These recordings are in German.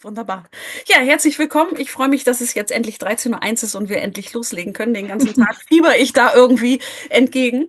Wunderbar. Ja, herzlich willkommen. Ich freue mich, dass es jetzt endlich 13:01 Uhr ist und wir endlich loslegen können. Den ganzen Tag fieber ich da irgendwie entgegen.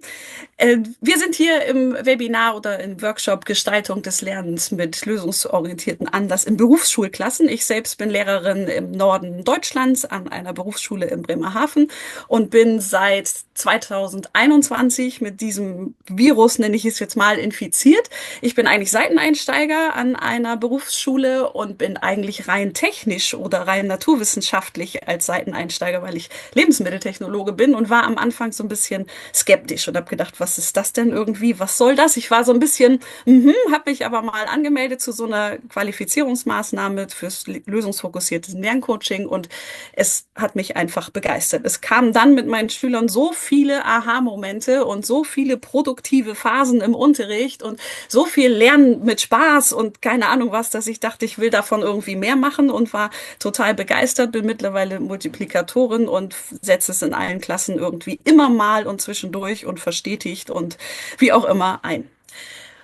Wir sind hier im Webinar oder im Workshop Gestaltung des Lernens mit lösungsorientierten Anlass in Berufsschulklassen. Ich selbst bin Lehrerin im Norden Deutschlands an einer Berufsschule in Bremerhaven und bin seit 2021 mit diesem Virus, nenne ich es jetzt mal, infiziert. Ich bin eigentlich Seiteneinsteiger an einer Berufsschule und bin eigentlich rein technisch oder rein naturwissenschaftlich als Seiteneinsteiger, weil ich Lebensmitteltechnologe bin und war am Anfang so ein bisschen skeptisch und habe gedacht, was ist das denn irgendwie? Was soll das? Ich war so ein bisschen, habe mich aber mal angemeldet zu so einer Qualifizierungsmaßnahme fürs lösungsfokussiertes Lerncoaching und es hat mich einfach begeistert. Es kamen dann mit meinen Schülern so viele Aha-Momente und so viele produktive Phasen im Unterricht und so viel Lernen mit Spaß und keine Ahnung was, dass ich dachte, ich will davon irgendwie mehr machen und war total begeistert, bin mittlerweile Multiplikatorin und setze es in allen Klassen irgendwie immer mal und zwischendurch und verstetigt und wie auch immer ein.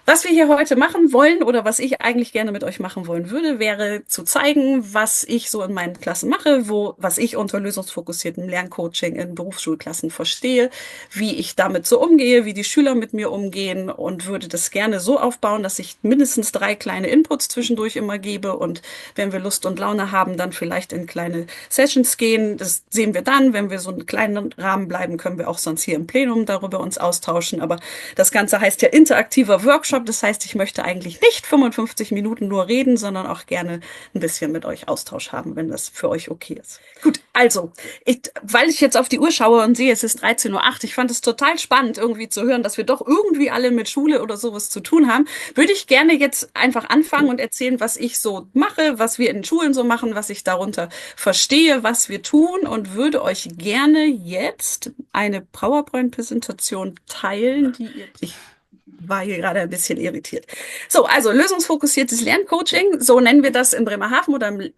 Was wir hier heute machen wollen oder was ich eigentlich gerne mit euch machen wollen würde, wäre zu zeigen, was ich so in meinen Klassen mache, was ich unter lösungsfokussiertem Lerncoaching in Berufsschulklassen verstehe, wie ich damit so umgehe, wie die Schüler mit mir umgehen und würde das gerne so aufbauen, dass ich mindestens 3 kleine Inputs zwischendurch immer gebe und wenn wir Lust und Laune haben, dann vielleicht in kleine Sessions gehen. Das sehen wir dann. Wenn wir so einen kleinen Rahmen bleiben, können wir auch sonst hier im Plenum darüber uns austauschen. Aber das Ganze heißt ja interaktiver Workshop. Das heißt, ich möchte eigentlich nicht 55 Minuten nur reden, sondern auch gerne ein bisschen mit euch Austausch haben, wenn das für euch okay ist. Gut, also, weil ich jetzt auf die Uhr schaue und sehe, es ist 13:08 Uhr, ich fand es total spannend, irgendwie zu hören, dass wir doch irgendwie alle mit Schule oder sowas zu tun haben, würde ich gerne jetzt einfach anfangen und erzählen, was ich so mache, was wir in den Schulen so machen, was ich darunter verstehe, was wir tun und würde euch gerne jetzt eine PowerPoint-Präsentation teilen, ich war hier gerade ein bisschen irritiert. So, also lösungsfokussiertes Lerncoaching, so nennen wir das in Bremerhaven oder im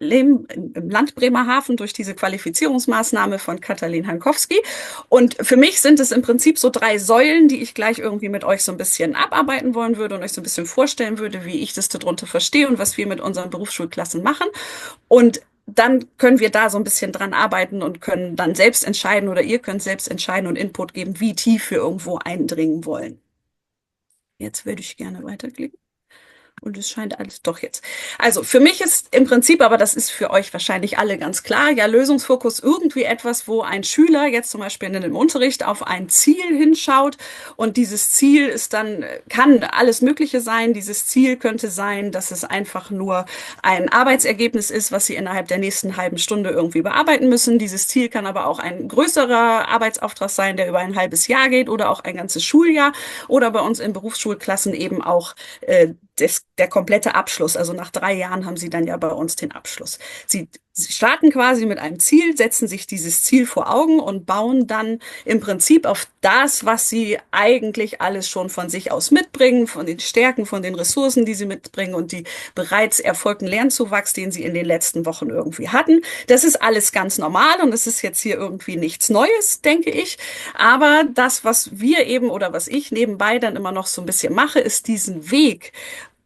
Land Bremerhaven durch diese Qualifizierungsmaßnahme von Katalin Hankowski. Und für mich sind es im Prinzip so 3 Säulen, die ich gleich irgendwie mit euch so ein bisschen abarbeiten wollen würde und euch so ein bisschen vorstellen würde, wie ich das darunter verstehe und was wir mit unseren Berufsschulklassen machen. Und dann können wir da so ein bisschen dran arbeiten und können dann selbst entscheiden oder ihr könnt selbst entscheiden und Input geben, wie tief wir irgendwo eindringen wollen. Jetzt würde ich gerne weiterklicken. Und es scheint alles doch jetzt. Also für mich ist im Prinzip, aber das ist für euch wahrscheinlich alle ganz klar, ja, Lösungsfokus irgendwie etwas, wo ein Schüler jetzt zum Beispiel in dem Unterricht auf ein Ziel hinschaut und dieses Ziel ist dann, kann alles Mögliche sein. Dieses Ziel könnte sein, dass es einfach nur ein Arbeitsergebnis ist, was Sie innerhalb der nächsten halben Stunde irgendwie bearbeiten müssen. Dieses Ziel kann aber auch ein größerer Arbeitsauftrag sein, der über ein halbes Jahr geht oder auch ein ganzes Schuljahr oder bei uns in Berufsschulklassen eben auch der komplette Abschluss. Also nach 3 Jahren haben sie dann ja bei uns den Abschluss. Sie starten quasi mit einem Ziel, setzen sich dieses Ziel vor Augen und bauen dann im Prinzip auf das, was sie eigentlich alles schon von sich aus mitbringen, von den Stärken, von den Ressourcen, die sie mitbringen und die bereits erfolgten Lernzuwachs, den sie in den letzten Wochen irgendwie hatten. Das ist alles ganz normal und es ist jetzt hier irgendwie nichts Neues, denke ich. Aber das, was wir eben oder was ich nebenbei dann immer noch so ein bisschen mache, ist diesen Weg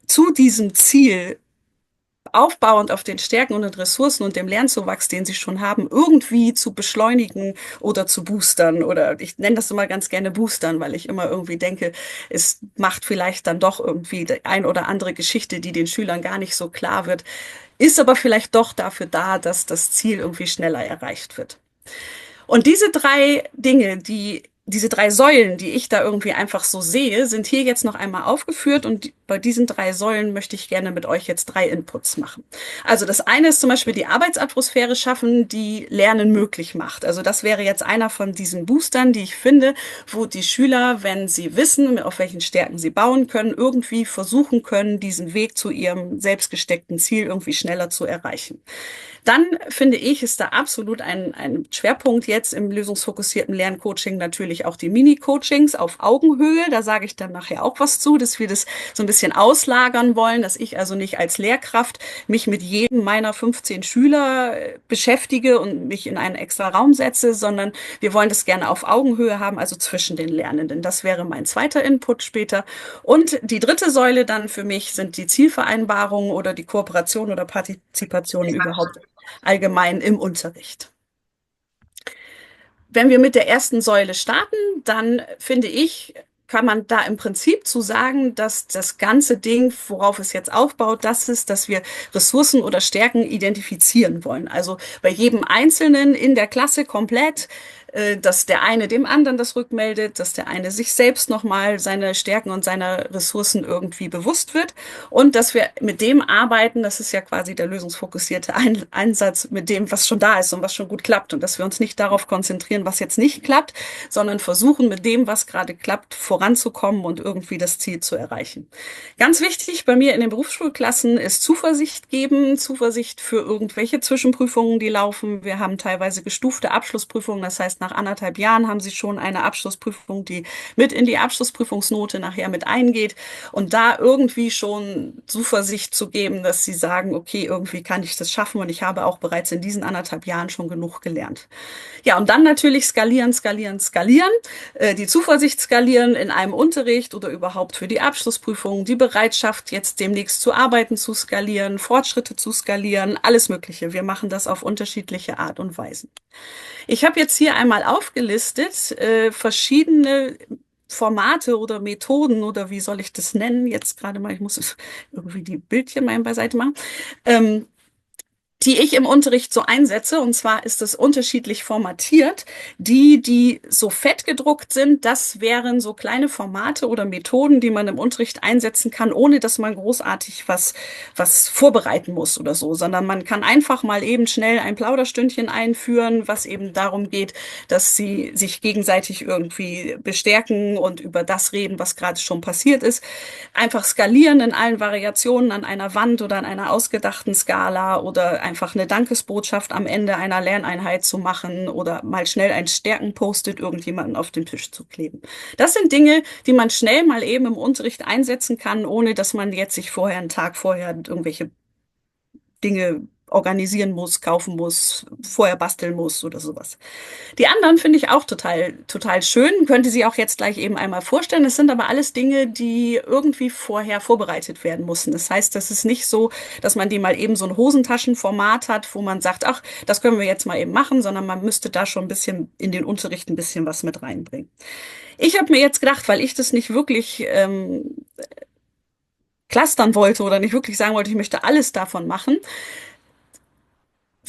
zu diesem Ziel aufbauend auf den Stärken und den Ressourcen und dem Lernzuwachs, den sie schon haben, irgendwie zu beschleunigen oder zu boostern. Oder ich nenne das immer ganz gerne boostern, weil ich immer irgendwie denke, es macht vielleicht dann doch irgendwie die ein oder andere Geschichte, die den Schülern gar nicht so klar wird, ist aber vielleicht doch dafür da, dass das Ziel irgendwie schneller erreicht wird. Und diese 3 Säulen, die ich da irgendwie einfach so sehe, sind hier jetzt noch einmal aufgeführt und bei diesen 3 Säulen möchte ich gerne mit euch jetzt 3 Inputs machen. Also das eine ist zum Beispiel die Arbeitsatmosphäre schaffen, die Lernen möglich macht. Also das wäre jetzt einer von diesen Boostern, die ich finde, wo die Schüler, wenn sie wissen, auf welchen Stärken sie bauen können, irgendwie versuchen können, diesen Weg zu ihrem selbst gesteckten Ziel irgendwie schneller zu erreichen. Dann finde ich, ist da absolut ein Schwerpunkt jetzt im lösungsfokussierten Lerncoaching natürlich auch die Mini-Coachings auf Augenhöhe. Da sage ich dann nachher auch was zu, dass wir das so ein bisschen auslagern wollen, dass ich also nicht als Lehrkraft mich mit jedem meiner 15 Schüler beschäftige und mich in einen extra Raum setze, sondern wir wollen das gerne auf Augenhöhe haben, also zwischen den Lernenden. Das wäre mein zweiter Input später. Und die dritte Säule dann für mich sind die Zielvereinbarungen oder die Kooperation oder Partizipation überhaupt allgemein im Unterricht. Wenn wir mit der ersten Säule starten, dann finde ich, kann man da im Prinzip zu sagen, dass das ganze Ding, worauf es jetzt aufbaut, das ist, dass wir Ressourcen oder Stärken identifizieren wollen. Also bei jedem Einzelnen in der Klasse komplett, dass der eine dem anderen das rückmeldet, dass der eine sich selbst nochmal seine Stärken und seiner Ressourcen irgendwie bewusst wird und dass wir mit dem arbeiten, das ist ja quasi der lösungsfokussierte Einsatz mit dem, was schon da ist und was schon gut klappt und dass wir uns nicht darauf konzentrieren, was jetzt nicht klappt, sondern versuchen mit dem, was gerade klappt, voranzukommen und irgendwie das Ziel zu erreichen. Ganz wichtig bei mir in den Berufsschulklassen ist Zuversicht geben, Zuversicht für irgendwelche Zwischenprüfungen, die laufen. Wir haben teilweise gestufte Abschlussprüfungen, das heißt, nach 1,5 Jahren haben sie schon eine Abschlussprüfung, die mit in die Abschlussprüfungsnote nachher mit eingeht und da irgendwie schon Zuversicht zu geben, dass sie sagen, okay, irgendwie kann ich das schaffen und ich habe auch bereits in diesen 1,5 Jahren schon genug gelernt. Ja, und dann natürlich skalieren, skalieren, skalieren, die Zuversicht skalieren in einem Unterricht oder überhaupt für die Abschlussprüfung, die Bereitschaft, jetzt demnächst zu arbeiten, zu skalieren, Fortschritte zu skalieren, alles Mögliche. Wir machen das auf unterschiedliche Art und Weisen. Ich habe jetzt hier einmal aufgelistet verschiedene Formate oder Methoden oder wie soll ich das nennen? Jetzt gerade mal, ich muss irgendwie die Bildchen mal beiseite machen. Ähm, die ich im Unterricht so einsetze. Und zwar ist es unterschiedlich formatiert. Die so fett gedruckt sind, das wären so kleine Formate oder Methoden, die man im Unterricht einsetzen kann, ohne dass man großartig was vorbereiten muss oder so, sondern man kann einfach mal eben schnell ein Plauderstündchen einführen, was eben darum geht, dass sie sich gegenseitig irgendwie bestärken und über das reden, was gerade schon passiert ist. Einfach skalieren in allen Variationen an einer Wand oder an einer ausgedachten Skala oder einfach eine Dankesbotschaft am Ende einer Lerneinheit zu machen oder mal schnell ein Stärken-Post-it irgendjemanden auf den Tisch zu kleben. Das sind Dinge, die man schnell mal eben im Unterricht einsetzen kann, ohne dass man jetzt sich vorher einen Tag vorher irgendwelche Dinge organisieren muss, kaufen muss, vorher basteln muss oder sowas. Die anderen finde ich auch total schön. Könnte sie auch jetzt gleich eben einmal vorstellen. Es sind aber alles Dinge, die irgendwie vorher vorbereitet werden müssen. Das heißt, das ist nicht so, dass man die mal eben so ein Hosentaschenformat hat, wo man sagt, ach, das können wir jetzt mal eben machen, sondern man müsste da schon ein bisschen in den Unterricht ein bisschen was mit reinbringen. Ich habe mir jetzt gedacht, weil ich das nicht wirklich clustern wollte oder nicht wirklich sagen wollte, ich möchte alles davon machen,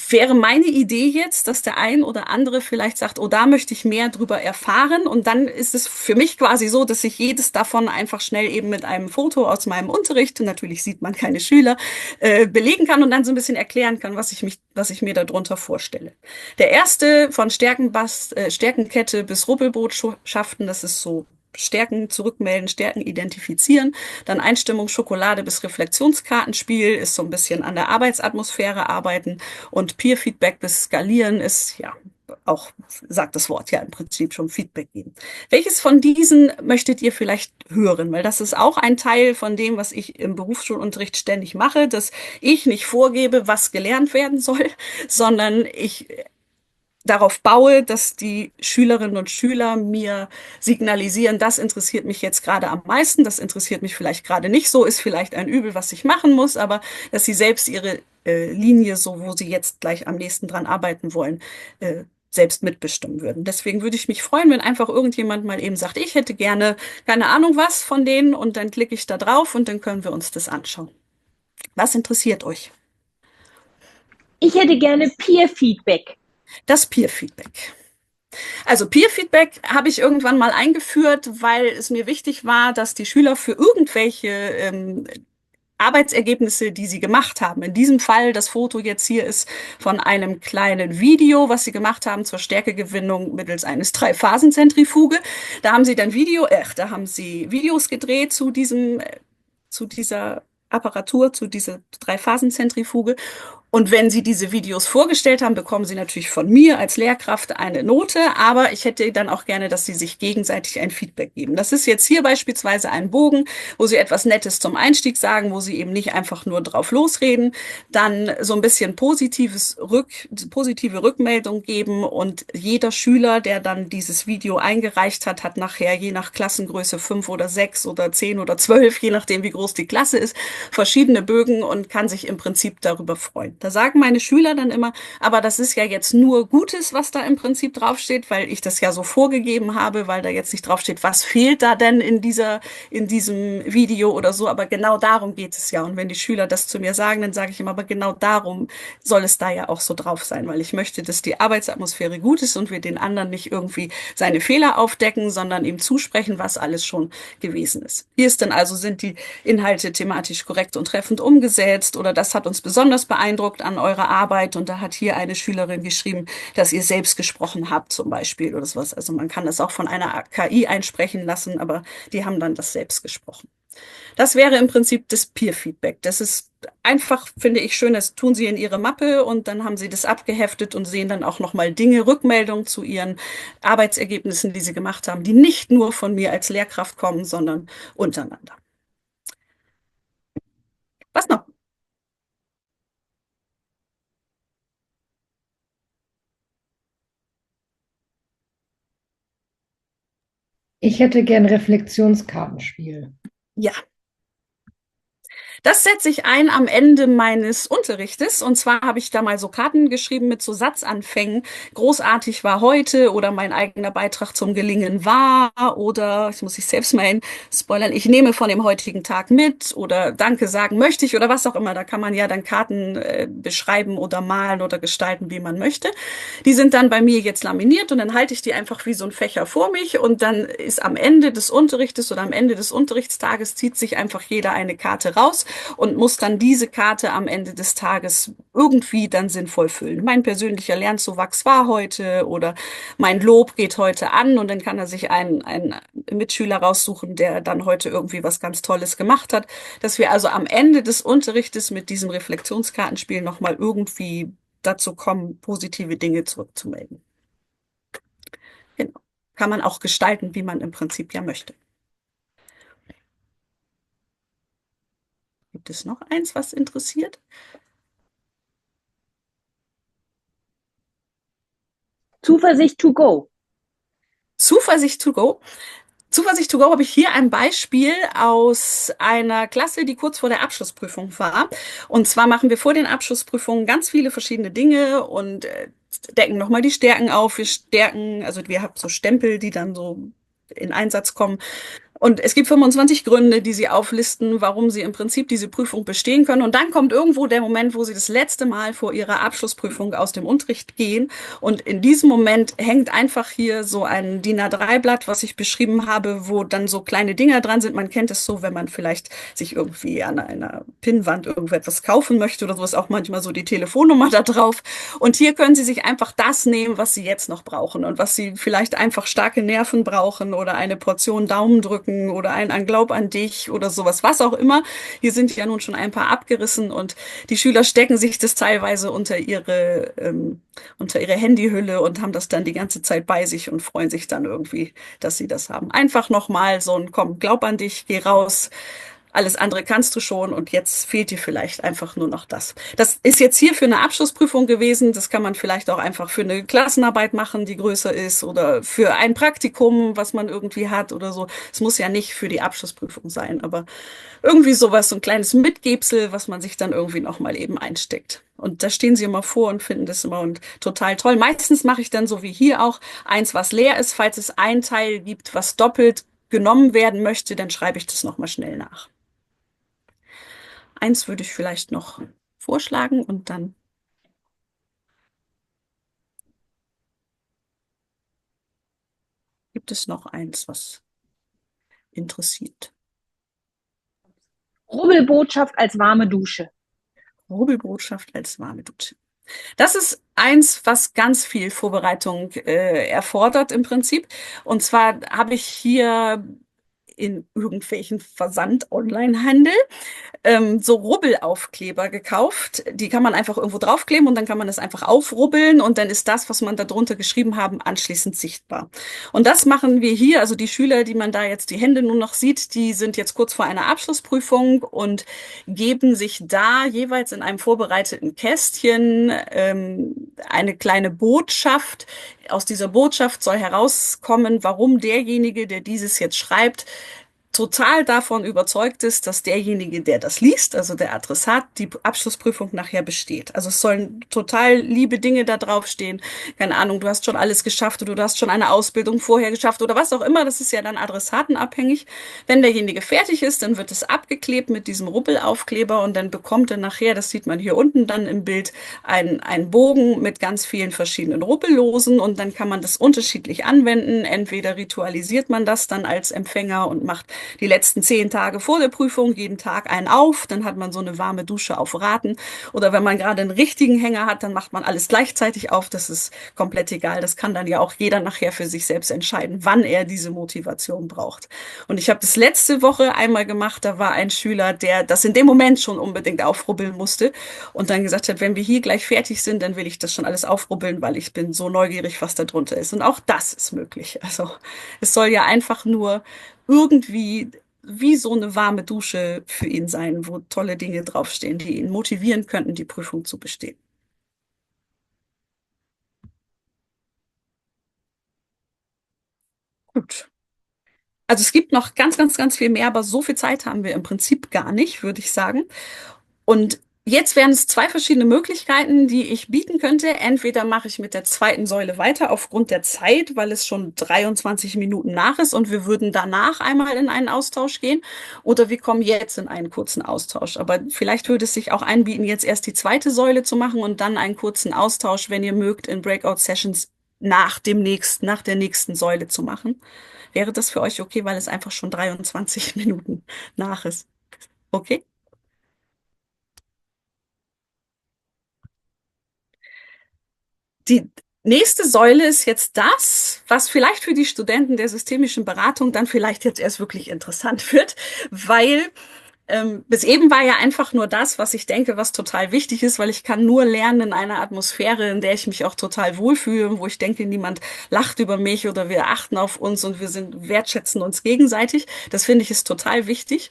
wäre meine Idee jetzt, dass der ein oder andere vielleicht sagt, oh, da möchte ich mehr drüber erfahren. Und dann ist es für mich quasi so, dass ich jedes davon einfach schnell eben mit einem Foto aus meinem Unterricht, natürlich sieht man keine Schüler, belegen kann und dann so ein bisschen erklären kann, was ich mir darunter vorstelle. Der erste von Stärkenkette bis Rubbelbotschaften, das ist so Stärken zurückmelden, Stärken identifizieren. Dann Einstimmung, Schokolade bis Reflexionskartenspiel ist so ein bisschen an der Arbeitsatmosphäre arbeiten. Und Peer-Feedback bis Skalieren ist, ja, auch sagt das Wort ja im Prinzip schon Feedback geben. Welches von diesen möchtet ihr vielleicht hören? Weil das ist auch ein Teil von dem, was ich im Berufsschulunterricht ständig mache, dass ich nicht vorgebe, was gelernt werden soll, sondern ich darauf baue, dass die Schülerinnen und Schüler mir signalisieren, das interessiert mich jetzt gerade am meisten, das interessiert mich vielleicht gerade nicht so, ist vielleicht ein Übel, was ich machen muss, aber dass sie selbst ihre Linie, so wo sie jetzt gleich am nächsten dran arbeiten wollen, selbst mitbestimmen würden. Deswegen würde ich mich freuen, wenn einfach irgendjemand mal eben sagt, ich hätte gerne keine Ahnung was von denen und dann klicke ich da drauf und dann können wir uns das anschauen. Was interessiert euch? Ich hätte gerne Peer-Feedback. Das Peer-Feedback. Also Peer-Feedback habe ich irgendwann mal eingeführt, weil es mir wichtig war, dass die Schüler für irgendwelche Arbeitsergebnisse, die sie gemacht haben. In diesem Fall, das Foto jetzt hier ist von einem kleinen Video, was sie gemacht haben zur Stärkegewinnung mittels eines Drei-Phasen-Zentrifuge. Da haben sie Videos gedreht zu dieser Apparatur, zu dieser Drei-Phasen-Zentrifuge Und wenn Sie diese Videos vorgestellt haben, bekommen Sie natürlich von mir als Lehrkraft eine Note, aber ich hätte dann auch gerne, dass Sie sich gegenseitig ein Feedback geben. Das ist jetzt hier beispielsweise ein Bogen, wo Sie etwas Nettes zum Einstieg sagen, wo Sie eben nicht einfach nur drauf losreden, dann so ein bisschen positive Rückmeldung geben und jeder Schüler, der dann dieses Video eingereicht hat, hat nachher je nach Klassengröße 5 oder 6 oder 10 oder 12, je nachdem wie groß die Klasse ist, verschiedene Bögen und kann sich im Prinzip darüber freuen. Da sagen meine Schüler dann immer, aber das ist ja jetzt nur Gutes, was da im Prinzip draufsteht, weil ich das ja so vorgegeben habe, weil da jetzt nicht draufsteht, was fehlt da denn in diesem Video oder so. Aber genau darum geht es ja. Und wenn die Schüler das zu mir sagen, dann sage ich immer, aber genau darum soll es da ja auch so drauf sein, weil ich möchte, dass die Arbeitsatmosphäre gut ist und wir den anderen nicht irgendwie seine Fehler aufdecken, sondern ihm zusprechen, was alles schon gewesen ist. Hier ist dann also, sind die Inhalte thematisch korrekt und treffend umgesetzt oder das hat uns besonders beeindruckt an eurer Arbeit und da hat hier eine Schülerin geschrieben, dass ihr selbst gesprochen habt zum Beispiel oder sowas. Also man kann das auch von einer KI einsprechen lassen, aber die haben dann das selbst gesprochen. Das wäre im Prinzip das Peer-Feedback. Das ist einfach, finde ich, schön. Das tun Sie in Ihre Mappe und dann haben Sie das abgeheftet und sehen dann auch nochmal Dinge, Rückmeldungen zu Ihren Arbeitsergebnissen, die Sie gemacht haben, die nicht nur von mir als Lehrkraft kommen, sondern untereinander. Was noch? Ich hätte gern Reflexionskartenspiel. Ja, das setze ich ein am Ende meines Unterrichtes. Und zwar habe ich da mal so Karten geschrieben mit so Satzanfängen. Großartig war heute oder mein eigener Beitrag zum Gelingen war oder, jetzt muss ich selbst mal spoilern, ich nehme von dem heutigen Tag mit oder Danke sagen möchte ich oder was auch immer. Da kann man ja dann Karten beschreiben oder malen oder gestalten, wie man möchte. Die sind dann bei mir jetzt laminiert und dann halte ich die einfach wie so ein Fächer vor mich und dann ist am Ende des Unterrichtes oder am Ende des Unterrichtstages zieht sich einfach jeder eine Karte raus und muss dann diese Karte am Ende des Tages irgendwie dann sinnvoll füllen. Mein persönlicher Lernzuwachs war heute oder mein Lob geht heute an und dann kann er sich einen Mitschüler raussuchen, der dann heute irgendwie was ganz Tolles gemacht hat, dass wir also am Ende des Unterrichtes mit diesem Reflexionskartenspiel nochmal irgendwie dazu kommen, positive Dinge zurückzumelden. Genau. Kann man auch gestalten, wie man im Prinzip ja möchte. Gibt es noch eins, was interessiert? Zuversicht to go. Zuversicht to go. Zuversicht to go habe ich hier ein Beispiel aus einer Klasse, die kurz vor der Abschlussprüfung war. Und zwar machen wir vor den Abschlussprüfungen ganz viele verschiedene Dinge und decken nochmal die Stärken auf. Wir stärken, also wir haben so Stempel, die dann so in Einsatz kommen. Und es gibt 25 Gründe, die sie auflisten, warum sie im Prinzip diese Prüfung bestehen können. Und dann kommt irgendwo der Moment, wo sie das letzte Mal vor ihrer Abschlussprüfung aus dem Unterricht gehen. Und in diesem Moment hängt einfach hier so ein DIN A3-Blatt, was ich beschrieben habe, wo dann so kleine Dinger dran sind. Man kennt es so, wenn man vielleicht sich irgendwie an einer Pinnwand irgendetwas kaufen möchte oder so, ist auch manchmal so die Telefonnummer da drauf. Und hier können Sie sich einfach das nehmen, was Sie jetzt noch brauchen und was Sie vielleicht einfach starke Nerven brauchen oder eine Portion Daumen drücken oder ein Glaub an dich oder sowas, was auch immer. Hier sind ja nun schon ein paar abgerissen und die Schüler stecken sich das teilweise unter ihre Handyhülle und haben das dann die ganze Zeit bei sich und freuen sich dann irgendwie, dass sie das haben. Einfach nochmal so ein, komm, glaub an dich, geh raus. Alles andere kannst du schon und jetzt fehlt dir vielleicht einfach nur noch das. Das ist jetzt hier für eine Abschlussprüfung gewesen. Das kann man vielleicht auch einfach für eine Klassenarbeit machen, die größer ist oder für ein Praktikum, was man irgendwie hat oder so. Es muss ja nicht für die Abschlussprüfung sein, aber irgendwie sowas, so ein kleines Mitgebsel, was man sich dann irgendwie nochmal eben einsteckt. Und da stehen sie immer vor und finden das immer und total toll. Meistens mache ich dann so wie hier auch eins, was leer ist. Falls es ein Teil gibt, was doppelt genommen werden möchte, dann schreibe ich das nochmal schnell nach. Eins würde ich vielleicht noch vorschlagen und dann gibt es noch eins, was interessiert. Rubbelbotschaft als warme Dusche. Rubbelbotschaft als warme Dusche. Das ist eins, was ganz viel Vorbereitung erfordert im Prinzip. Und zwar habe ich hier in irgendwelchen Versand-Online-Handel so Rubbelaufkleber gekauft. Die kann man einfach irgendwo draufkleben und dann kann man das einfach aufrubbeln und dann ist das, was man da drunter geschrieben haben, anschließend sichtbar. Und das machen wir hier. Also die Schüler, die man da jetzt die Hände nur noch sieht, die sind jetzt kurz vor einer Abschlussprüfung und geben sich da jeweils in einem vorbereiteten Kästchen eine kleine Botschaft. Aus dieser Botschaft soll herauskommen, warum derjenige, der dieses jetzt schreibt, total davon überzeugt ist, dass derjenige, der das liest, also der Adressat, die Abschlussprüfung nachher besteht. Also es sollen total liebe Dinge da draufstehen. Keine Ahnung, du hast schon alles geschafft oder du hast schon eine Ausbildung vorher geschafft oder was auch immer. Das ist ja dann adressatenabhängig. Wenn derjenige fertig ist, dann wird es abgeklebt mit diesem Rubbelaufkleber und dann bekommt er nachher, das sieht man hier unten dann im Bild, einen Bogen mit ganz vielen verschiedenen Rubbellosen und dann kann man das unterschiedlich anwenden. Entweder ritualisiert man das dann als Empfänger und macht die letzten 10 Tage vor der Prüfung jeden Tag einen auf, dann hat man so eine warme Dusche auf Raten. Oder wenn man gerade einen richtigen Hänger hat, dann macht man alles gleichzeitig auf. Das ist komplett egal. Das kann dann ja auch jeder nachher für sich selbst entscheiden, wann er diese Motivation braucht. Und ich habe das letzte Woche einmal gemacht, da war ein Schüler, der das in dem Moment schon unbedingt aufrubbeln musste und dann gesagt hat, wenn wir hier gleich fertig sind, dann will ich das schon alles aufrubbeln, weil ich bin so neugierig, was da drunter ist. Und auch das ist möglich. Also es soll ja einfach nur irgendwie wie so eine warme Dusche für ihn sein, wo tolle Dinge draufstehen, die ihn motivieren könnten, die Prüfung zu bestehen. Gut. Also es gibt noch ganz, ganz, ganz viel mehr, aber so viel Zeit haben wir im Prinzip gar nicht, würde ich sagen. Und jetzt wären es zwei verschiedene Möglichkeiten, die ich bieten könnte. Entweder mache ich mit der zweiten Säule weiter aufgrund der Zeit, weil es schon 23 Minuten nach ist und wir würden danach einmal in einen Austausch gehen. Oder wir kommen jetzt in einen kurzen Austausch. Aber vielleicht würde es sich auch anbieten, jetzt erst die zweite Säule zu machen und dann einen kurzen Austausch, wenn ihr mögt, in Breakout-Sessions nach der nächsten Säule zu machen. Wäre das für euch okay, weil es einfach schon 23 Minuten nach ist? Okay? Die nächste Säule ist jetzt das, was vielleicht für die Studenten der systemischen Beratung dann vielleicht jetzt erst wirklich interessant wird, weil bis eben war ja einfach nur das, was ich denke, was total wichtig ist, weil ich kann nur lernen in einer Atmosphäre, in der ich mich auch total wohlfühle, wo ich denke, niemand lacht über mich oder wir achten auf uns und wir sind wertschätzen uns gegenseitig. Das finde ich ist total wichtig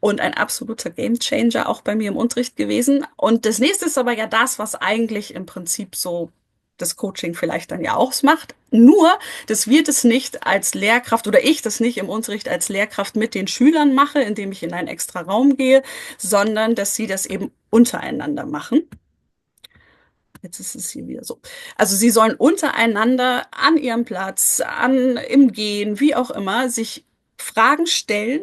und ein absoluter Gamechanger auch bei mir im Unterricht gewesen. Und das nächste ist aber ja das, was eigentlich im Prinzip so das Coaching vielleicht dann ja ausmacht. Nur, dass wir das nicht als Lehrkraft oder ich das nicht im Unterricht als Lehrkraft mit den Schülern mache, indem ich in einen extra Raum gehe, sondern dass sie das eben untereinander machen. Jetzt ist es hier wieder so. Also sie sollen untereinander an ihrem Platz, im Gehen, wie auch immer, sich Fragen stellen,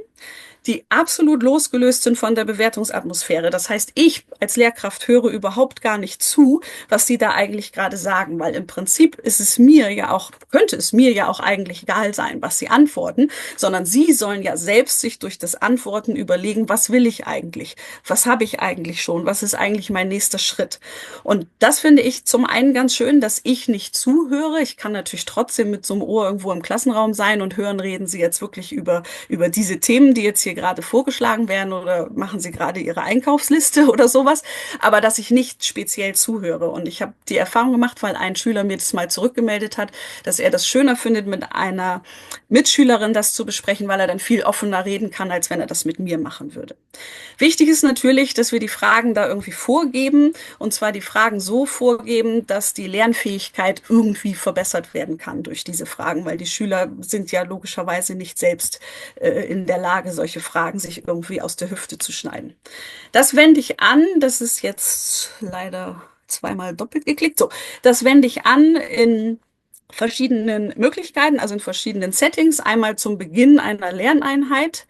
die absolut losgelöst sind von der Bewertungsatmosphäre. Das heißt, ich als Lehrkraft höre überhaupt gar nicht zu, was sie da eigentlich gerade sagen, weil im Prinzip ist es mir ja auch, könnte es mir ja auch eigentlich egal sein, was sie antworten, sondern sie sollen ja selbst sich durch das Antworten überlegen, was will ich eigentlich? Was habe ich eigentlich schon? Was ist eigentlich mein nächster Schritt? Und das finde ich zum einen ganz schön, dass ich nicht zuhöre. Ich kann natürlich trotzdem mit so einem Ohr irgendwo im Klassenraum sein und hören, reden sie jetzt wirklich über diese Themen, die jetzt hier gerade vorgeschlagen werden oder machen sie gerade ihre Einkaufsliste oder sowas, aber dass ich nicht speziell zuhöre. Und ich habe die Erfahrung gemacht, weil ein Schüler mir das mal zurückgemeldet hat, dass er das schöner findet, mit einer Mitschülerin das zu besprechen, weil er dann viel offener reden kann, als wenn er das mit mir machen würde. Wichtig ist natürlich, dass wir die Fragen da irgendwie vorgeben, und zwar die Fragen so vorgeben, dass die Lernfähigkeit irgendwie verbessert werden kann durch diese Fragen, weil die Schüler sind ja logischerweise nicht selbst in der Lage, solche Fragen sich irgendwie aus der Hüfte zu schneiden. Das wende ich an, das ist jetzt leider zweimal doppelt geklickt. So, das wende ich an in verschiedenen Möglichkeiten, also in verschiedenen Settings. Einmal zum Beginn einer Lerneinheit.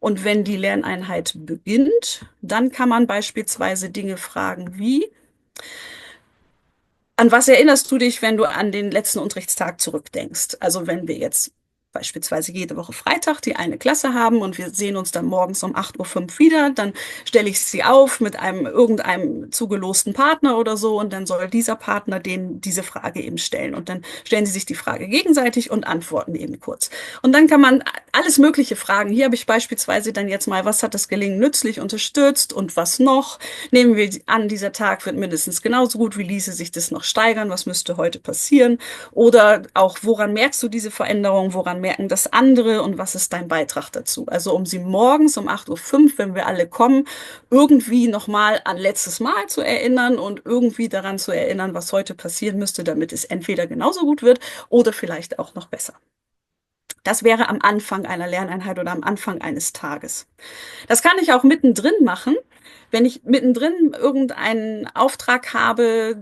Und wenn die Lerneinheit beginnt, dann kann man beispielsweise Dinge fragen wie, an was erinnerst du dich, wenn du an den letzten Unterrichtstag zurückdenkst? Also wenn wir jetzt beispielsweise jede Woche Freitag die eine Klasse haben und wir sehen uns dann morgens um 8:05 Uhr wieder, dann stelle ich sie auf mit irgendeinem zugelosten Partner oder so und dann soll dieser Partner denen diese Frage eben stellen und dann stellen sie sich die Frage gegenseitig und antworten eben kurz. Und dann kann man alles Mögliche fragen. Hier habe ich beispielsweise dann jetzt mal, was hat das Gelingen nützlich unterstützt und was noch? Nehmen wir an, dieser Tag wird mindestens genauso gut, wie ließe sich das noch steigern? Was müsste heute passieren? Oder auch, woran merkst du diese Veränderung? Woran merken das andere? Und was ist dein Beitrag dazu? Also um sie morgens um 8:05 Uhr, wenn wir alle kommen, irgendwie nochmal an letztes Mal zu erinnern und irgendwie daran zu erinnern, was heute passieren müsste, damit es entweder genauso gut wird oder vielleicht auch noch besser. Das wäre am Anfang einer Lerneinheit oder am Anfang eines Tages. Das kann ich auch mittendrin machen. Wenn ich mittendrin irgendeinen Auftrag habe,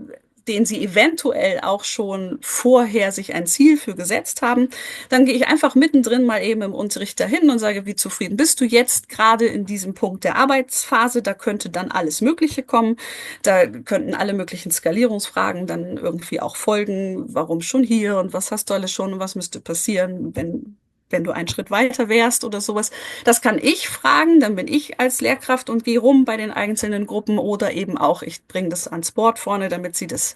den Sie eventuell auch schon vorher sich ein Ziel für gesetzt haben, dann gehe ich einfach mittendrin mal eben im Unterricht dahin und sage, wie zufrieden bist du jetzt gerade in diesem Punkt der Arbeitsphase? Da könnte dann alles Mögliche kommen. Da könnten alle möglichen Skalierungsfragen dann irgendwie auch folgen. Warum schon hier und was hast du alles schon und was müsste passieren, wenn du einen Schritt weiter wärst oder sowas. Das kann ich fragen, dann bin ich als Lehrkraft und gehe rum bei den einzelnen Gruppen oder eben auch, ich bringe das ans Board vorne, damit sie das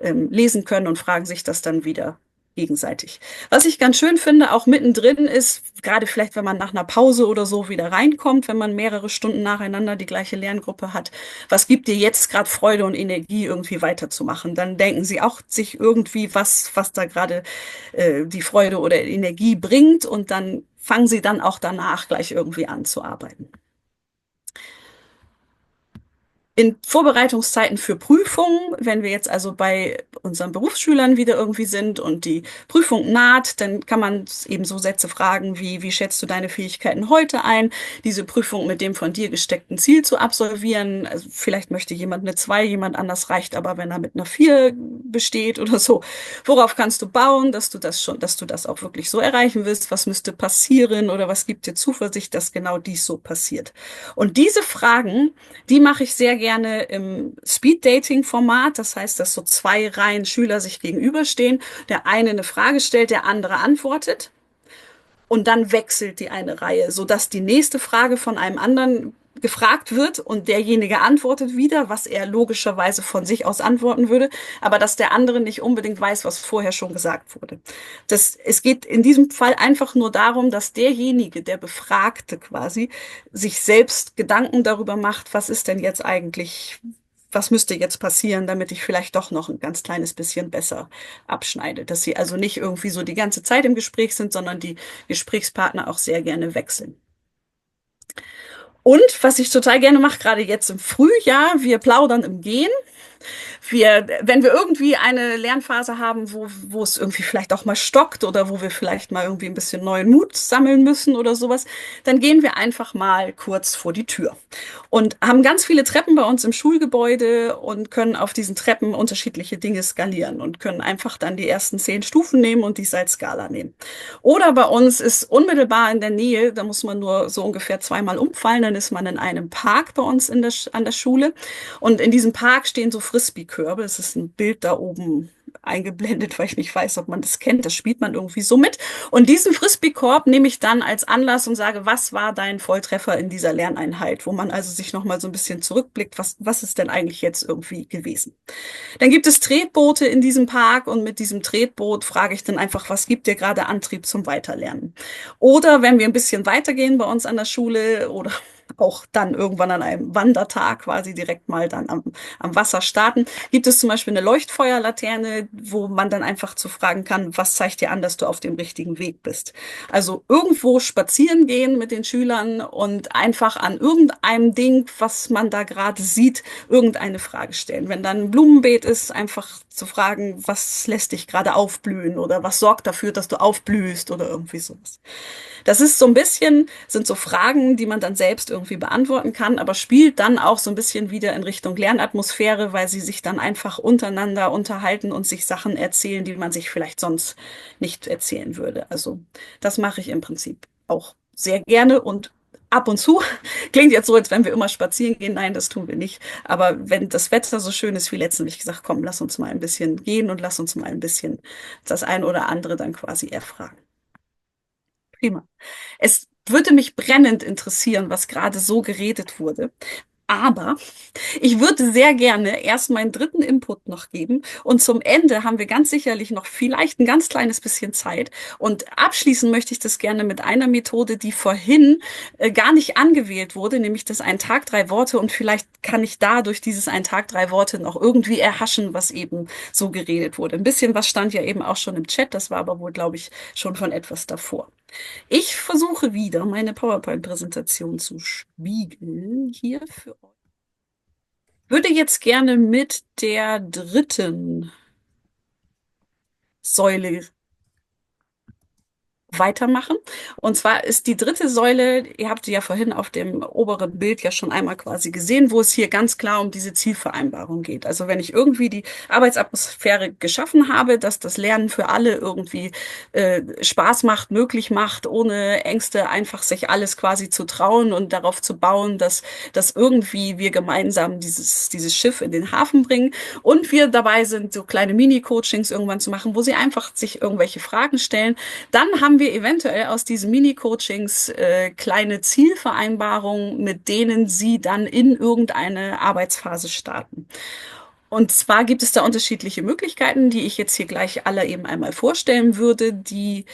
lesen können und fragen sich das dann wieder gegenseitig. Was ich ganz schön finde, auch mittendrin ist, gerade vielleicht, wenn man nach einer Pause oder so wieder reinkommt, wenn man mehrere Stunden nacheinander die gleiche Lerngruppe hat, was gibt dir jetzt gerade Freude und Energie, irgendwie weiterzumachen? Dann denken sie auch sich irgendwie, was da gerade die Freude oder Energie bringt und dann fangen sie dann auch danach gleich irgendwie an zu arbeiten. In Vorbereitungszeiten für Prüfungen, wenn wir jetzt also bei unseren Berufsschülern wieder irgendwie sind und die Prüfung naht, dann kann man eben so Sätze fragen wie schätzt du deine Fähigkeiten heute ein, diese Prüfung mit dem von dir gesteckten Ziel zu absolvieren. Also vielleicht möchte jemand eine 2, jemand anders reicht aber, wenn er mit einer 4 besteht oder so. Worauf kannst du bauen, dass du das auch wirklich so erreichen willst? Was müsste passieren oder was gibt dir Zuversicht, dass genau dies so passiert? Und diese Fragen, die mache ich sehr gerne im Speed-Dating-Format. Das heißt, dass so 2 Reihen Schüler sich gegenüberstehen. Der eine Frage stellt, der andere antwortet. Und dann wechselt die eine Reihe, sodass die nächste Frage von einem anderen gefragt wird und derjenige antwortet wieder, was er logischerweise von sich aus antworten würde, aber dass der andere nicht unbedingt weiß, was vorher schon gesagt wurde. Es geht in diesem Fall einfach nur darum, dass derjenige, der Befragte quasi, sich selbst Gedanken darüber macht, was ist denn jetzt eigentlich, was müsste jetzt passieren, damit ich vielleicht doch noch ein ganz kleines bisschen besser abschneide. Dass sie also nicht irgendwie so die ganze Zeit im Gespräch sind, sondern die Gesprächspartner auch sehr gerne wechseln. Und was ich total gerne mache, gerade jetzt im Frühjahr, wir plaudern im Gehen. Wenn wir irgendwie eine Lernphase haben, wo es irgendwie vielleicht auch mal stockt oder wo wir vielleicht mal irgendwie ein bisschen neuen Mut sammeln müssen oder sowas, dann gehen wir einfach mal kurz vor die Tür und haben ganz viele Treppen bei uns im Schulgebäude und können auf diesen Treppen unterschiedliche Dinge skalieren und können einfach dann die ersten 10 Stufen nehmen und dies als Skala nehmen. Oder bei uns ist unmittelbar in der Nähe, da muss man nur so ungefähr 2-mal umfallen, dann ist man in einem Park bei uns an der Schule und in diesem Park stehen so Frisbee-Körbe. Es ist ein Bild da oben eingeblendet, weil ich nicht weiß, ob man das kennt. Das spielt man irgendwie so mit. Und diesen Frisbee-Korb nehme ich dann als Anlass und sage, was war dein Volltreffer in dieser Lerneinheit? Wo man also sich nochmal so ein bisschen zurückblickt, was ist denn eigentlich jetzt irgendwie gewesen? Dann gibt es Tretboote in diesem Park und mit diesem Tretboot frage ich dann einfach, was gibt dir gerade Antrieb zum Weiterlernen? Oder wenn wir ein bisschen weitergehen bei uns an der Schule oder auch dann irgendwann an einem Wandertag quasi direkt mal dann am Wasser starten, gibt es zum Beispiel eine Leuchtfeuerlaterne, wo man dann einfach zu fragen kann, was zeigt dir an, dass du auf dem richtigen Weg bist? Also irgendwo spazieren gehen mit den Schülern und einfach an irgendeinem Ding, was man da gerade sieht, irgendeine Frage stellen. Wenn dann ein Blumenbeet ist, einfach zu fragen, was lässt dich gerade aufblühen oder was sorgt dafür, dass du aufblühst oder irgendwie sowas. Das ist so ein bisschen, sind so Fragen, die man dann selbst irgendwie beantworten kann, aber spielt dann auch so ein bisschen wieder in Richtung Lernatmosphäre, weil sie sich dann einfach untereinander unterhalten und sich Sachen erzählen, die man sich vielleicht sonst nicht erzählen würde. Also das mache ich im Prinzip auch sehr gerne und ab und zu. Klingt jetzt so, als wenn wir immer spazieren gehen. Nein, das tun wir nicht. Aber wenn das Wetter so schön ist wie letztens, habe ich gesagt, komm, lass uns mal ein bisschen gehen und lass uns mal ein bisschen das ein oder andere dann quasi erfragen. Prima. Es würde mich brennend interessieren, was gerade so geredet wurde. Aber ich würde sehr gerne erst meinen dritten Input noch geben. Und zum Ende haben wir ganz sicherlich noch vielleicht ein ganz kleines bisschen Zeit. Und abschließen möchte ich das gerne mit einer Methode, die vorhin gar nicht angewählt wurde, nämlich das ein Tag, drei Worte. Und vielleicht kann ich da durch dieses ein Tag, drei Worte noch irgendwie erhaschen, was eben so geredet wurde. Ein bisschen was stand ja eben auch schon im Chat. Das war aber wohl, glaube ich, schon von etwas davor. Ich versuche wieder, meine PowerPoint-Präsentation zu spiegeln hier für euch. Würde jetzt gerne mit der dritten Säule weitermachen. Und zwar ist die dritte Säule, ihr habt sie ja vorhin auf dem oberen Bild ja schon einmal quasi gesehen, wo es hier ganz klar um diese Zielvereinbarung geht. Also wenn ich irgendwie die Arbeitsatmosphäre geschaffen habe, dass das Lernen für alle irgendwie Spaß macht, möglich macht, ohne Ängste einfach sich alles quasi zu trauen und darauf zu bauen, dass irgendwie wir gemeinsam dieses Schiff in den Hafen bringen und wir dabei sind, so kleine Mini-Coachings irgendwann zu machen, wo sie einfach sich irgendwelche Fragen stellen. Dann haben wir eventuell aus diesen Mini-Coachings kleine Zielvereinbarungen, mit denen Sie dann in irgendeine Arbeitsphase starten. Und zwar gibt es da unterschiedliche Möglichkeiten, die ich jetzt hier gleich alle eben einmal vorstellen würde, die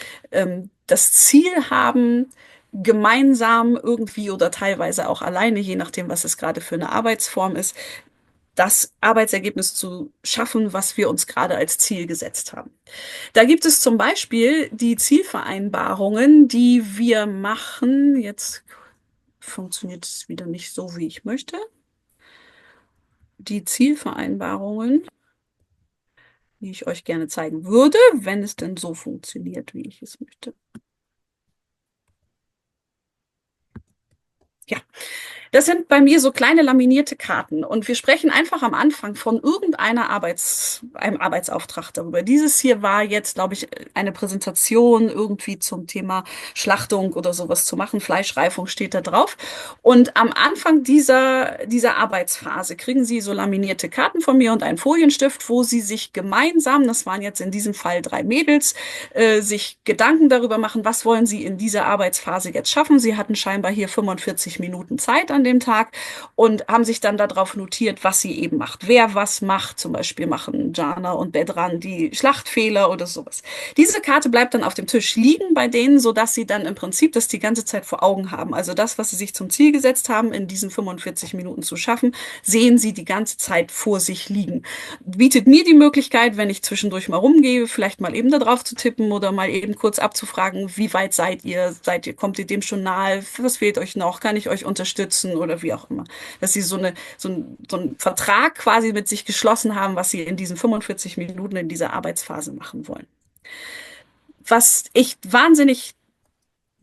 das Ziel haben, gemeinsam irgendwie oder teilweise auch alleine, je nachdem, was es gerade für eine Arbeitsform ist, das Arbeitsergebnis zu schaffen, was wir uns gerade als Ziel gesetzt haben. Da gibt es zum Beispiel die Zielvereinbarungen, die wir machen. Jetzt funktioniert es wieder nicht so, wie ich möchte. Die Zielvereinbarungen, die ich euch gerne zeigen würde, wenn es denn so funktioniert, wie ich es möchte. Ja, das sind bei mir so kleine laminierte Karten und wir sprechen einfach am Anfang von irgendeinem Arbeitsauftrag darüber. Dieses hier war jetzt, glaube ich, eine Präsentation irgendwie zum Thema Schlachtung oder sowas zu machen. Fleischreifung steht da drauf. Und am Anfang dieser Arbeitsphase kriegen Sie so laminierte Karten von mir und einen Folienstift, wo Sie sich gemeinsam, das waren jetzt in diesem Fall 3 Mädels, sich Gedanken darüber machen, was wollen Sie in dieser Arbeitsphase jetzt schaffen. Sie hatten scheinbar hier 45 Minuten Zeit an dem Tag und haben sich dann darauf notiert, was sie eben macht. Wer was macht, zum Beispiel machen Jana und Bedran die Schlachtfehler oder sowas. Diese Karte bleibt dann auf dem Tisch liegen bei denen, sodass sie dann im Prinzip das die ganze Zeit vor Augen haben. Also das, was sie sich zum Ziel gesetzt haben, in diesen 45 Minuten zu schaffen, sehen sie die ganze Zeit vor sich liegen. Bietet mir die Möglichkeit, wenn ich zwischendurch mal rumgehe, vielleicht mal eben da drauf zu tippen oder mal eben kurz abzufragen, wie weit seid ihr? Kommt ihr dem schon nahe? Was fehlt euch noch? Kann ich euch unterstützen oder wie auch immer? Dass sie so einen Vertrag quasi mit sich geschlossen haben, was sie in diesen 45 Minuten in dieser Arbeitsphase machen wollen. Was ich wahnsinnig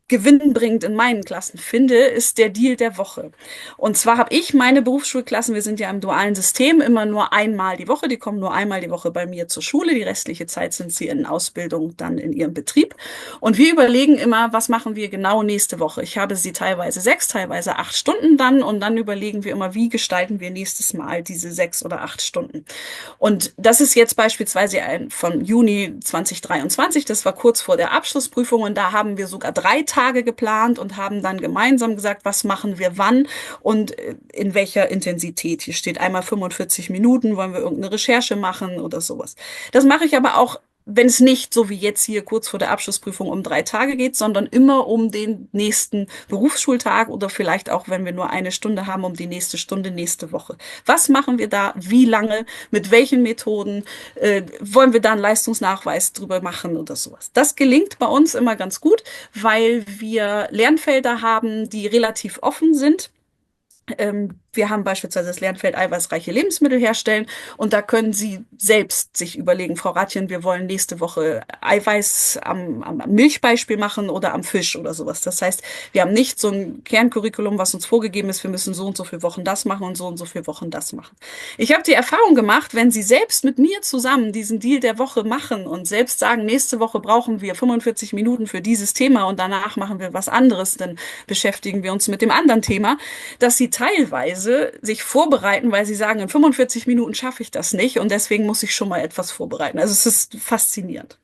gewinnbringend in meinen Klassen finde, ist der Deal der Woche. Und zwar habe ich meine Berufsschulklassen, wir sind ja im dualen System, immer nur einmal die Woche. Die kommen nur einmal die Woche bei mir zur Schule. Die restliche Zeit sind sie in Ausbildung, dann in ihrem Betrieb. Und wir überlegen immer, was machen wir genau nächste Woche. Ich habe sie teilweise 6, teilweise 8 Stunden dann. Und dann überlegen wir immer, wie gestalten wir nächstes Mal diese 6 oder 8 Stunden. Und das ist jetzt beispielsweise von Juni 2023. Das war kurz vor der Abschlussprüfung. Und da haben wir sogar 3 Tage geplant und haben dann gemeinsam gesagt, was machen wir wann und in welcher Intensität. Hier steht einmal 45 Minuten, wollen wir irgendeine Recherche machen oder sowas. Das mache ich aber auch, wenn es nicht so wie jetzt hier kurz vor der Abschlussprüfung um 3 Tage geht, sondern immer um den nächsten Berufsschultag oder vielleicht auch, wenn wir nur eine Stunde haben, um die nächste Stunde nächste Woche. Was machen wir da? Wie lange? Mit welchen Methoden? Wollen wir da einen Leistungsnachweis drüber machen oder sowas? Das gelingt bei uns immer ganz gut, weil wir Lernfelder haben, die relativ offen sind. Wir haben beispielsweise das Lernfeld eiweißreiche Lebensmittel herstellen und da können Sie selbst sich überlegen, Frau Ratjen, wir wollen nächste Woche Eiweiß am Milchbeispiel machen oder am Fisch oder sowas. Das heißt, wir haben nicht so ein Kerncurriculum, was uns vorgegeben ist, wir müssen so und so viele Wochen das machen und so und so viele Wochen das machen. Ich habe die Erfahrung gemacht, wenn Sie selbst mit mir zusammen diesen Deal der Woche machen und selbst sagen, nächste Woche brauchen wir 45 Minuten für dieses Thema und danach machen wir was anderes, dann beschäftigen wir uns mit dem anderen Thema, dass Sie teilweise sich vorbereiten, weil sie sagen, in 45 Minuten schaffe ich das nicht und deswegen muss ich schon mal etwas vorbereiten. Also es ist faszinierend.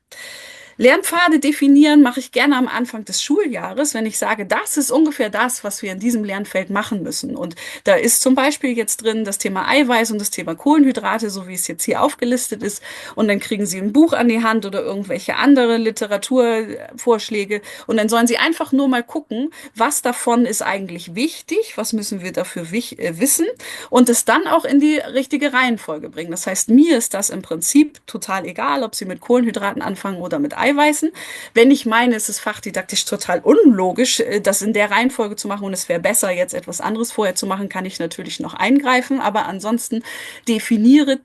Lernpfade definieren mache ich gerne am Anfang des Schuljahres, wenn ich sage, das ist ungefähr das, was wir in diesem Lernfeld machen müssen. Und da ist zum Beispiel jetzt drin das Thema Eiweiß und das Thema Kohlenhydrate, so wie es jetzt hier aufgelistet ist. Und dann kriegen Sie ein Buch an die Hand oder irgendwelche andere Literaturvorschläge. Und dann sollen Sie einfach nur mal gucken, was davon ist eigentlich wichtig, was müssen wir dafür wissen und es dann auch in die richtige Reihenfolge bringen. Das heißt, mir ist das im Prinzip total egal, ob Sie mit Kohlenhydraten anfangen oder mit Eiweißen. Wenn ich meine, es ist fachdidaktisch total unlogisch, das in der Reihenfolge zu machen und es wäre besser, jetzt etwas anderes vorher zu machen, kann ich natürlich noch eingreifen. Aber ansonsten definiert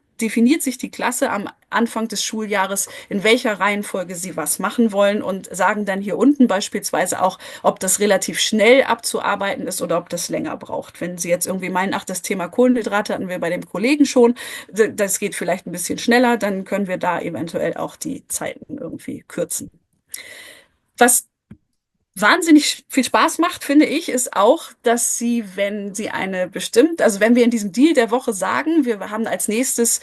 sich die Klasse am Anfang des Schuljahres, in welcher Reihenfolge sie was machen wollen und sagen dann hier unten beispielsweise auch, ob das relativ schnell abzuarbeiten ist oder ob das länger braucht. Wenn Sie jetzt irgendwie meinen, ach, das Thema Kohlenhydrate hatten wir bei dem Kollegen schon, das geht vielleicht ein bisschen schneller, dann können wir da eventuell auch die Zeiten irgendwie kürzen. Was wahnsinnig viel Spaß macht, finde ich, ist auch, dass Sie, wenn Sie also wenn wir in diesem Deal der Woche sagen, wir haben als nächstes,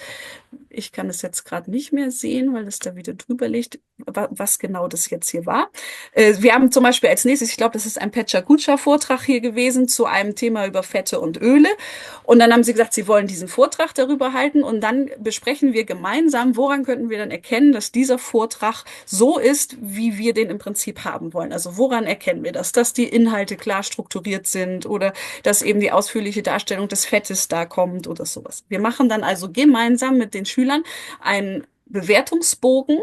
ich kann es jetzt gerade nicht mehr sehen, weil es da wieder drüber liegt, was genau das jetzt hier war. Wir haben zum Beispiel als nächstes, ich glaube, das ist ein Pecha-Kucha-Vortrag hier gewesen zu einem Thema über Fette und Öle. Und dann haben sie gesagt, sie wollen diesen Vortrag darüber halten. Und dann besprechen wir gemeinsam, woran könnten wir dann erkennen, dass dieser Vortrag so ist, wie wir den im Prinzip haben wollen. Also woran erkennen wir das? Dass die Inhalte klar strukturiert sind oder dass eben die ausführliche Darstellung des Fettes da kommt oder sowas. Wir machen dann also gemeinsam mit den Schülern einen Bewertungsbogen,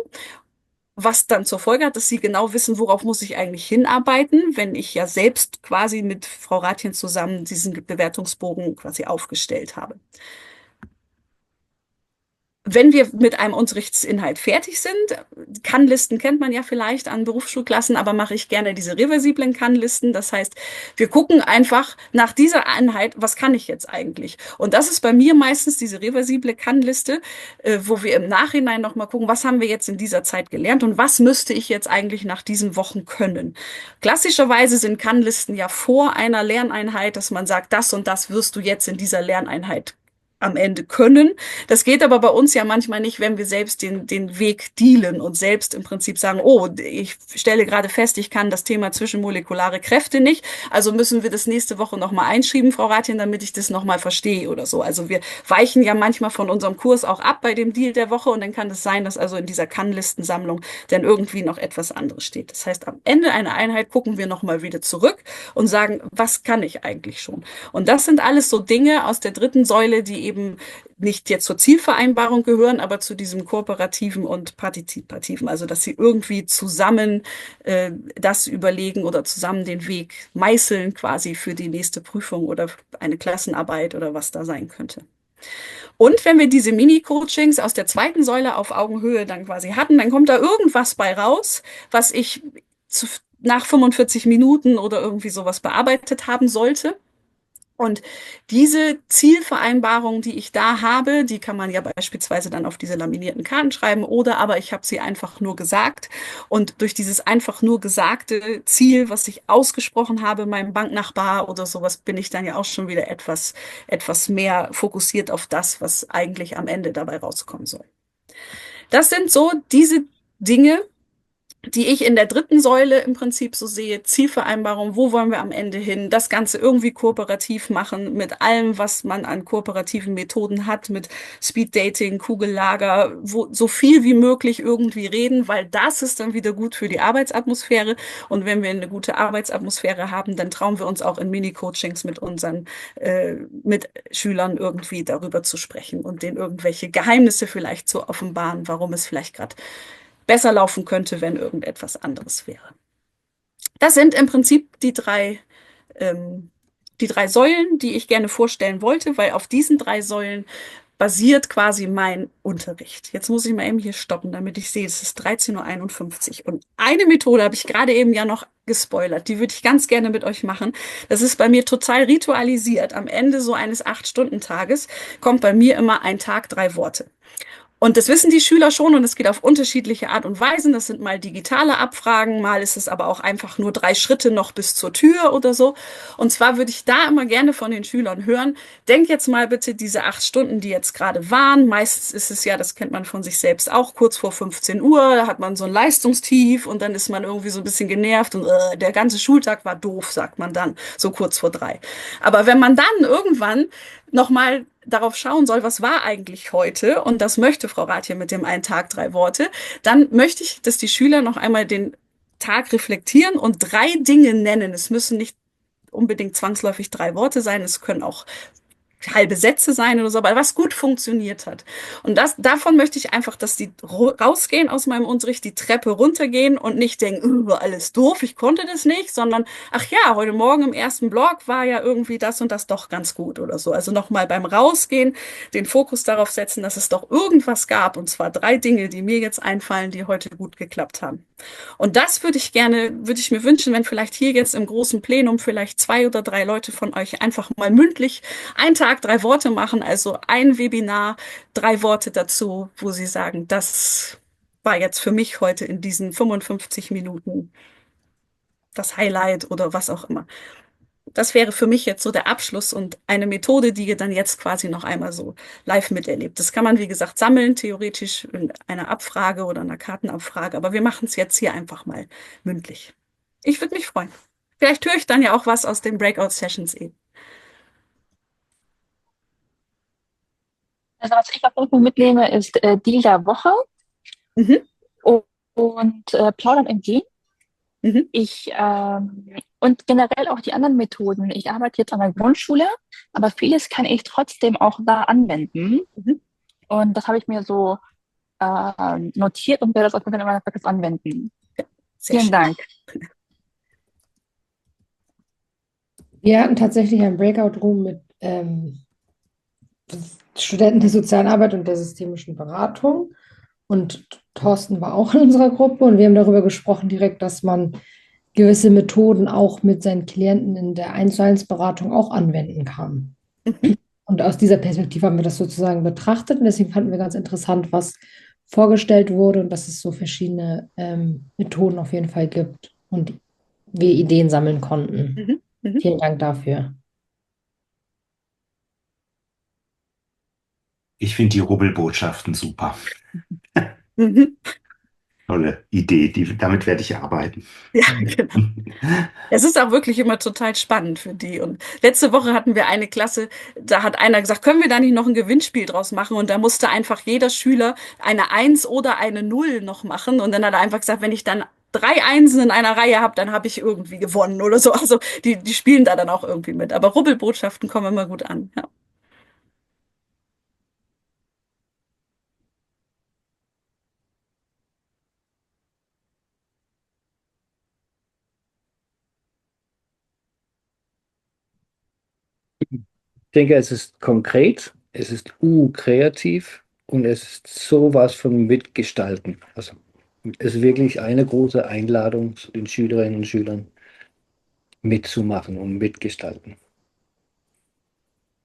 was dann zur Folge hat, dass sie genau wissen, worauf muss ich eigentlich hinarbeiten, wenn ich ja selbst quasi mit Frau Rathjen zusammen diesen Bewertungsbogen quasi aufgestellt habe. Wenn wir mit einem Unterrichtsinhalt fertig sind, Kannlisten kennt man ja vielleicht an Berufsschulklassen, aber mache ich gerne diese reversiblen Kannlisten. Das heißt, wir gucken einfach nach dieser Einheit, was kann ich jetzt eigentlich? Und das ist bei mir meistens diese reversible Kannliste, wo wir im Nachhinein nochmal gucken, was haben wir jetzt in dieser Zeit gelernt und was müsste ich jetzt eigentlich nach diesen Wochen können? Klassischerweise sind Kannlisten ja vor einer Lerneinheit, dass man sagt, das und das wirst du jetzt in dieser Lerneinheit am Ende können. Das geht aber bei uns ja manchmal nicht, wenn wir selbst den Weg dealen und selbst im Prinzip sagen, oh, ich stelle gerade fest, ich kann das Thema zwischenmolekulare Kräfte nicht, also müssen wir das nächste Woche nochmal einschreiben, Frau Rathjen, damit ich das nochmal verstehe oder so. Also wir weichen ja manchmal von unserem Kurs auch ab bei dem Deal der Woche und dann kann es sein, dass also in dieser Kannlistensammlung dann irgendwie noch etwas anderes steht. Das heißt, am Ende einer Einheit gucken wir nochmal wieder zurück und sagen, was kann ich eigentlich schon? Und das sind alles so Dinge aus der dritten Säule, die eben nicht jetzt zur Zielvereinbarung gehören, aber zu diesem kooperativen und partizipativen, also dass sie irgendwie zusammen das überlegen oder zusammen den Weg meißeln quasi für die nächste Prüfung oder eine Klassenarbeit oder was da sein könnte. Und wenn wir diese Mini-Coachings aus der zweiten Säule auf Augenhöhe dann quasi hatten, dann kommt da irgendwas bei raus, was ich nach 45 Minuten oder irgendwie sowas bearbeitet haben sollte. Und diese Zielvereinbarung, die ich da habe, die kann man ja beispielsweise dann auf diese laminierten Karten schreiben oder aber ich habe sie einfach nur gesagt. Und durch dieses einfach nur gesagte Ziel, was ich ausgesprochen habe, meinem Banknachbar oder sowas, bin ich dann ja auch schon wieder etwas mehr fokussiert auf das, was eigentlich am Ende dabei rauskommen soll. Das sind so diese Dinge, die ich in der dritten Säule im Prinzip so sehe, Zielvereinbarung, wo wollen wir am Ende hin, das Ganze irgendwie kooperativ machen mit allem, was man an kooperativen Methoden hat, mit Speeddating, Kugellager, wo so viel wie möglich irgendwie reden, weil das ist dann wieder gut für die Arbeitsatmosphäre und wenn wir eine gute Arbeitsatmosphäre haben, dann trauen wir uns auch in Mini-Coachings mit unseren Mitschülern irgendwie darüber zu sprechen und denen irgendwelche Geheimnisse vielleicht zu offenbaren, warum es vielleicht gerade besser laufen könnte, wenn irgendetwas anderes wäre. Das sind im Prinzip die drei Säulen, die ich gerne vorstellen wollte, weil auf diesen drei Säulen basiert quasi mein Unterricht. Jetzt muss ich mal eben hier stoppen, damit ich sehe, es ist 13:51 Uhr. Und eine Methode habe ich gerade eben ja noch gespoilert. Die würde ich ganz gerne mit euch machen. Das ist bei mir total ritualisiert. Am Ende so eines 8-Stunden-Tages kommt bei mir immer ein Tag, 3 Worte. Und das wissen die Schüler schon und es geht auf unterschiedliche Art und Weisen. Das sind mal digitale Abfragen, mal ist es aber auch einfach nur 3 Schritte noch bis zur Tür oder so. Und zwar würde ich da immer gerne von den Schülern hören, denk jetzt mal bitte diese 8 Stunden, die jetzt gerade waren. Meistens ist es ja, das kennt man von sich selbst auch, kurz vor 15 Uhr, da hat man so ein Leistungstief und dann ist man irgendwie so ein bisschen genervt und der ganze Schultag war doof, sagt man dann, so kurz vor 3. Aber wenn man dann irgendwann nochmal darauf schauen soll, was war eigentlich heute, und das möchte Frau Rath hier mit dem einen Tag 3 Worte, dann möchte ich, dass die Schüler noch einmal den Tag reflektieren und 3 Dinge nennen. Es müssen nicht unbedingt zwangsläufig 3 Worte sein, es können auch halbe Sätze sein oder so, aber was gut funktioniert hat. Und davon möchte ich einfach, dass die rausgehen aus meinem Unterricht, die Treppe runtergehen und nicht denken, alles doof, ich konnte das nicht, sondern, ach ja, heute Morgen im ersten Block war ja irgendwie das und das doch ganz gut oder so. Also nochmal beim Rausgehen den Fokus darauf setzen, dass es doch irgendwas gab, und zwar 3 Dinge, die mir jetzt einfallen, die heute gut geklappt haben. Und das würde ich mir wünschen, wenn vielleicht hier jetzt im großen Plenum vielleicht 2 oder 3 Leute von euch einfach mal mündlich einen Tag 3 Worte machen, also ein Webinar, 3 Worte dazu, wo sie sagen, das war jetzt für mich heute in diesen 55 Minuten das Highlight oder was auch immer. Das wäre für mich jetzt so der Abschluss und eine Methode, die ihr dann jetzt quasi noch einmal so live miterlebt. Das kann man, wie gesagt, sammeln, theoretisch in einer Abfrage oder einer Kartenabfrage, aber wir machen es jetzt hier einfach mal mündlich. Ich würde mich freuen. Vielleicht höre ich dann ja auch was aus den Breakout-Sessions eben. Also was ich auf jeden Fall mitnehme, ist Deal der Woche Mhm, und Plaudern im Gehen. mhm, Und generell auch die anderen Methoden. Ich arbeite jetzt an der Grundschule, aber vieles kann ich trotzdem auch da anwenden. mhm. Und das habe ich mir so notiert und werde das auf jeden Fall in meiner Praxis anwenden. Sehr Vielen schön. Dank. Wir hatten tatsächlich einen Breakout-Room mit Studenten der sozialen Arbeit und der systemischen Beratung. Und Thorsten war auch in unserer Gruppe und wir haben darüber gesprochen direkt, dass man gewisse Methoden auch mit seinen Klienten in der 1:1 Beratung auch anwenden kann. Mhm. Und aus dieser Perspektive haben wir das sozusagen betrachtet und deswegen fanden wir ganz interessant, was vorgestellt wurde und dass es so verschiedene Methoden auf jeden Fall gibt und wir Ideen sammeln konnten. Mhm. Mhm. Vielen Dank dafür. Ich finde die Rubbelbotschaften super. Mhm. Tolle Idee, damit werde ich arbeiten. Ja, genau. Es ist auch wirklich immer total spannend für die. Und letzte Woche hatten wir eine Klasse, da hat einer gesagt, können wir da nicht noch ein Gewinnspiel draus machen? Und da musste einfach jeder Schüler eine 1 oder eine 0 noch machen. Und dann hat er einfach gesagt, wenn ich dann 3 Einsen in einer Reihe habe, dann habe ich irgendwie gewonnen oder so. Also die spielen da dann auch irgendwie mit. Aber Rubbelbotschaften kommen immer gut an. Ja. Ich denke, es ist konkret, es ist kreativ und es ist sowas von Mitgestalten. Also es ist wirklich eine große Einladung zu den Schülerinnen und Schülern mitzumachen und mitgestalten.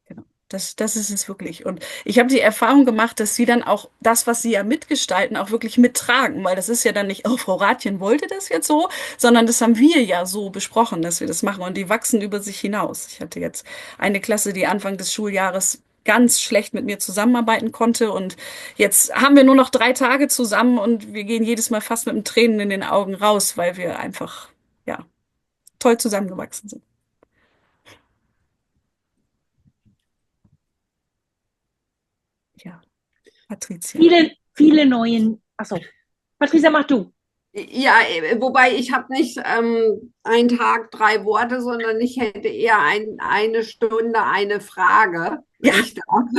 Genau. Das ist es wirklich. Und ich habe die Erfahrung gemacht, dass sie dann auch das, was sie ja mitgestalten, auch wirklich mittragen, weil das ist ja dann nicht, oh, Frau Rathjen wollte das jetzt so, sondern das haben wir ja so besprochen, dass wir das machen und die wachsen über sich hinaus. Ich hatte jetzt eine Klasse, die Anfang des Schuljahres ganz schlecht mit mir zusammenarbeiten konnte und jetzt haben wir nur noch 3 Tage zusammen und wir gehen jedes Mal fast mit einem Tränen in den Augen raus, weil wir einfach, ja, toll zusammengewachsen sind. Ja, Patricia. Viele neuen. Achso, Patricia, mach du. Ja, wobei ich habe nicht einen Tag 3 Worte, sondern ich hätte eher eine Stunde eine Frage, wenn Ja. ich darf.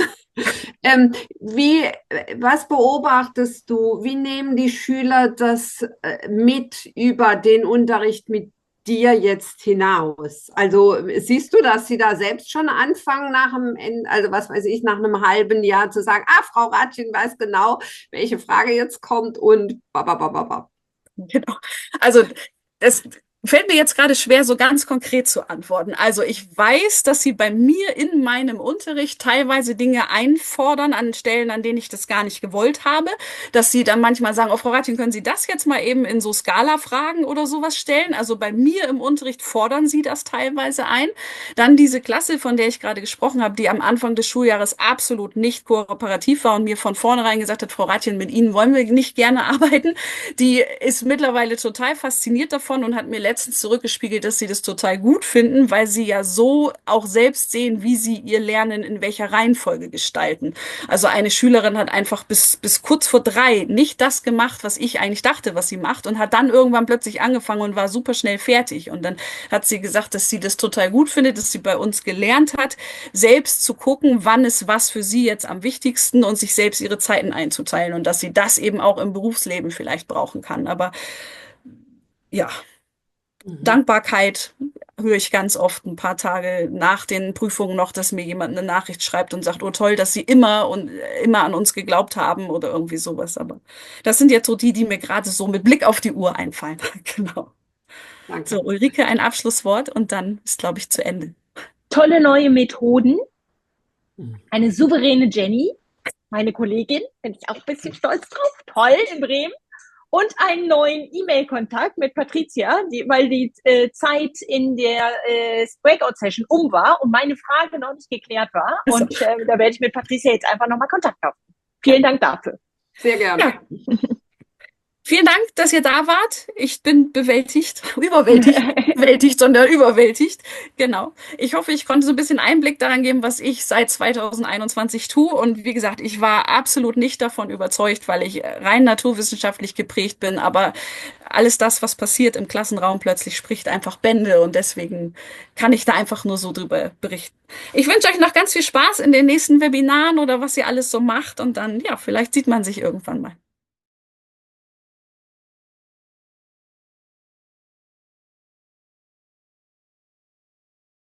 Was beobachtest du? Wie nehmen die Schüler das mit über den Unterricht mit dir jetzt hinaus? Also siehst du, dass sie da selbst schon anfangen nach dem Ende, also was weiß ich, nach einem halben Jahr zu sagen, ah, Frau Rathjen weiß genau, welche Frage jetzt kommt und bababababab. Genau. Also das, Fällt mir jetzt gerade schwer, so ganz konkret zu antworten. Also ich weiß, dass Sie bei mir in meinem Unterricht teilweise Dinge einfordern an Stellen, an denen ich das gar nicht gewollt habe. Dass Sie dann manchmal sagen, oh, Frau Rathjen, können Sie das jetzt mal eben in so Skala-Fragen oder sowas stellen? Also bei mir im Unterricht fordern Sie das teilweise ein. Dann diese Klasse, von der ich gerade gesprochen habe, die am Anfang des Schuljahres absolut nicht kooperativ war und mir von vornherein gesagt hat, Frau Rathjen, mit Ihnen wollen wir nicht gerne arbeiten. Die ist mittlerweile total fasziniert davon und hat mir letztens zurückgespiegelt, dass sie das total gut finden, weil sie ja so auch selbst sehen, wie sie ihr Lernen in welcher Reihenfolge gestalten. Also eine Schülerin hat einfach bis kurz vor 3 nicht das gemacht, was ich eigentlich dachte, was sie macht und hat dann irgendwann plötzlich angefangen und war super schnell fertig. Und dann hat sie gesagt, dass sie das total gut findet, dass sie bei uns gelernt hat, selbst zu gucken, wann ist was für sie jetzt am wichtigsten und sich selbst ihre Zeiten einzuteilen und dass sie das eben auch im Berufsleben vielleicht brauchen kann. Aber ja, Dankbarkeit höre ich ganz oft ein paar Tage nach den Prüfungen noch, dass mir jemand eine Nachricht schreibt und sagt, oh toll, dass Sie immer an uns geglaubt haben oder irgendwie sowas. Aber das sind jetzt so die mir gerade so mit Blick auf die Uhr einfallen. Genau. Danke. So, Ulrike, ein Abschlusswort und dann ist, glaube ich, zu Ende. Tolle neue Methoden. Eine souveräne Jenny, meine Kollegin, bin ich auch ein bisschen stolz drauf. Toll in Bremen. Und einen neuen E-Mail-Kontakt mit Patricia, weil die Zeit in der Breakout-Session war und meine Frage noch nicht geklärt war. Und da werde ich mit Patricia jetzt einfach nochmal Kontakt aufnehmen. Vielen Dank dafür. Sehr gerne. Ja. Vielen Dank, dass ihr da wart. Ich bin überwältigt, sondern überwältigt. Genau. Ich hoffe, ich konnte so ein bisschen Einblick daran geben, was ich seit 2021 tue. Und wie gesagt, ich war absolut nicht davon überzeugt, weil ich rein naturwissenschaftlich geprägt bin. Aber alles das, was passiert im Klassenraum plötzlich, spricht einfach Bände. Und deswegen kann ich da einfach nur so drüber berichten. Ich wünsche euch noch ganz viel Spaß in den nächsten Webinaren oder was ihr alles so macht. Und dann, ja, vielleicht sieht man sich irgendwann mal.